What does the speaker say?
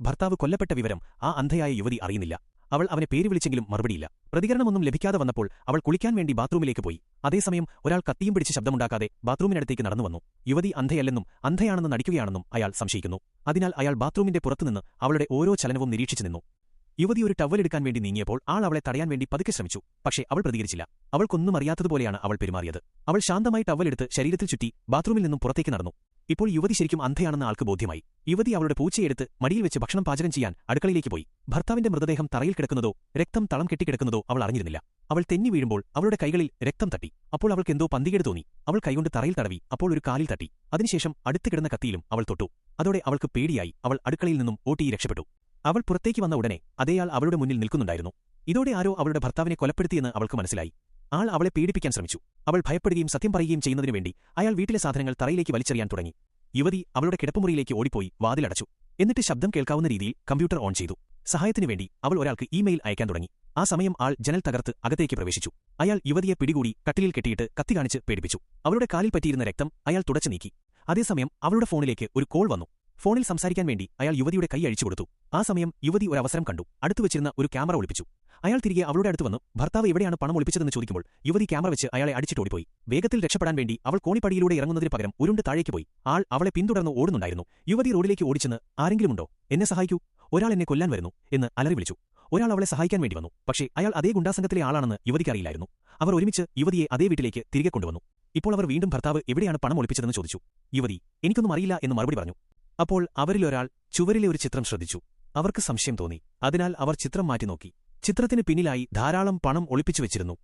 ഭർത്താവ് കൊല്ലപ്പെട്ട വിവരം ആ അന്ധയായ യുവതി അറിയുന്നില്ല. അവൾ അവനെ പേര് വിളിച്ചെങ്കിലും മറുപടിയില്ല. പ്രതികരണമൊന്നും ലഭിക്കാതെ വന്നപ്പോൾ അവൾ കുളിക്കാൻ വേണ്ടി ബാത്റൂമിലേക്ക് പോയി. അതേസമയം ഒരാൾ കത്തിയും പിടിച്ച് ശബ്ദമുണ്ടാക്കാതെ ബാത്റൂമിനടുത്തേക്ക് നടന്നുവന്നു. യുവതി അന്ധയല്ലെന്നും അന്ധയാണെന്ന് നടിക്കുകയാണെന്നും അയാൾ സംശയിക്കുന്നു. അതിനാൽ അയാൾ ബാത്റൂമിന്റെ പുറത്തുനിന്ന് അവളുടെ ഓരോ ചലനവും നിരീക്ഷിച്ചു നിന്നു. യുവതി ഒരു ടവലെടുക്കാൻ വേണ്ടി നീങ്ങിയപ്പോൾ ആൾ അവളെ തടയാൻ വേണ്ടി പതുക്കെ ശ്രമിച്ചു. പക്ഷേ അവൾ പ്രതികരിച്ചില്ല. അവൾക്കൊന്നും അറിയാത്തതുപോലെയാണ് അവൾ പെരുമാറിയത്. അവൾ ശാന്തമായി ടവലെടുത്ത് ശരീരത്തിൽ ചുറ്റി ബാത്റൂമിൽ നിന്നും പുറത്തേക്ക് നടന്നു. ഇപ്പോൾ യുവതി ശരിക്കും അന്ധയാണെന്ന് ആൾക്ക് ബോധ്യമായി. യുവതി അവളുടെ പൂച്ചയെടുത്ത് മടിയിൽ വെച്ച് ഭക്ഷണം പാചകം ചെയ്യാൻ അടുക്കളയിലേക്ക് പോയി. ഭർത്താവിന്റെ മൃതദേഹം തറയിൽ കിടക്കുന്നതോ രക്തം തളം കെട്ടിക്കിടക്കുന്നതോ അവൾ അറിഞ്ഞിരുന്നില്ല. അവൾ തെന്നി വീഴുമ്പോൾ അവളുടെ കൈകളിൽ രക്തം തട്ടി. അപ്പോൾ അവൾക്ക് എന്തോ പന്തികേട് തോന്നി. അവൾ കൈകൊണ്ട് തറയിൽ തടവി. അപ്പോൾ ഒരു കാലിൽ തട്ടി. അതിനുശേഷം അടുത്ത് കിടന്ന കത്തിയിലും അവൾ തൊട്ടു. അതോടെ അവൾക്ക് പേടിയായി. അവൾ അടുക്കളയിൽ നിന്നും ഓടി രക്ഷപ്പെട്ടു. അവൾ പുറത്തേക്ക് വന്ന ഉടനെ അതേയാൾ അവളുടെ മുന്നിൽ നിൽക്കുന്നുണ്ടായിരുന്നു. ഇതോടെ ആരോ അവളുടെ ഭർത്താവിനെ കൊലപ്പെടുത്തിയെന്ന് അവൾക്ക് മനസ്സിലായി. ആൾ അവളെ പീഡിപ്പിക്കാൻ ശ്രമിച്ചു. അവൾ ഭയപ്പെടുകയും സത്യം പറയുകയും ചെയ്യുന്നതിനുവേണ്ടി അയാൾ വീട്ടിലെ സാധനങ്ങൾ തറയിലേക്ക് വലിച്ചെറിയാൻ തുടങ്ങി. യുവതി അവളുടെ കിടപ്പുമുറിയിലേക്ക് ഓടിപ്പോയി വാതിലടച്ചു. എന്നിട്ട് ശബ്ദം കേൾക്കാവുന്ന രീതിയിൽ കമ്പ്യൂട്ടർ ഓൺ ചെയ്തു. സഹായത്തിനുവേണ്ടി അവൾ ഒരാൾക്ക് ഇമെയിൽ അയക്കാൻ തുടങ്ങി. ആ സമയം ആൾ ജനൽ തകർത്ത് അകത്തേക്ക് പ്രവേശിച്ചു. അയാൾ യുവതിയെ പിടികൂടി കട്ടിലിൽ കെട്ടിയിട്ട് കത്തി കാണിച്ച് പേടിപ്പിച്ചു. അവളുടെ കാലിൽ പറ്റിയിരുന്ന രക്തം അയാൾ തുടച്ചു നീക്കി. അതേസമയം അവളുടെ ഫോണിലേക്ക് ഒരു കോൾ വന്നു. ഫോണിൽ സംസാരിക്കാൻ വേണ്ടി അയാൾ യുവതിയുടെ കൈ അഴിച്ചുകൊടുത്തു. ആ സമയം യുവതി ഒരു അവസരം കണ്ടു. അടുത്തുവച്ചിരുന്ന ഒരു ക്യാമറ ഒളിപ്പിച്ചു. അയാൾ തിരികെ അവളുടെ അടുത്ത് വന്നു. ഭർത്താവ് എവിടെയാണ് പണം ഒളിപ്പിച്ചതെന്ന് ചോദിക്കുമ്പോൾ യുവതി ക്യാമറ വെച്ച് അയാളെ അടിച്ചിട്ടോടിപ്പോയി. വേഗത്തിൽ രക്ഷപ്പെടാൻ വേണ്ടി അവൾ കോണിപ്പടിയിലൂടെ ഇറങ്ങുന്നതിന് പകരം ഉരുണ്ട് താഴേക്ക് പോയി. ആൾ അവളെ പിന്തുടർന്ന് ഓടുന്നുണ്ടായിരുന്നു. യുവതി റോഡിലേക്ക് ഓടിച്ചെന്ന് ആരെങ്കിലുമുണ്ടോ, എന്നെ സഹായിക്കൂ, ഒരാൾ എന്നെ കൊല്ലാൻ വരുന്നു എന്ന് അലറി വിളിച്ചു. ഒരാൾ അവളെ സഹായിക്കാൻ വേണ്ടി വന്നു. പക്ഷേ അയാൾ അതേ ഗുണ്ടാസംഘത്തിലെ ആളാണെന്ന് യുവതിക്കറിയില്ലായിരുന്നു. അവർ ഒരുമിച്ച് യുവതിയെ അതേ വീട്ടിലേക്ക് തിരികെ കൊണ്ടുവന്നു. ഇപ്പോൾ അവർ വീണ്ടും ഭർത്താവ് എവിടെയാണ് പണം ഒളിപ്പിച്ചതെന്ന് ചോദിച്ചു. യുവതി എനിക്കൊന്നും അറിയില്ല എന്ന് മറുപടി പറഞ്ഞു. അപ്പോൾ അവരിലൊരാൾ ചുവരിലെ ഒരു ചിത്രം ശ്രദ്ധിച്ചു. അവർക്ക് സംശയം തോന്നി. അതിനാൽ അവർ ചിത്രം മാറ്റി നോക്കി. ചിത്രത്തിന് പിന്നിലായി ധാരാളം പണം ഒളിപ്പിച്ചു വെച്ചിരുന്നു.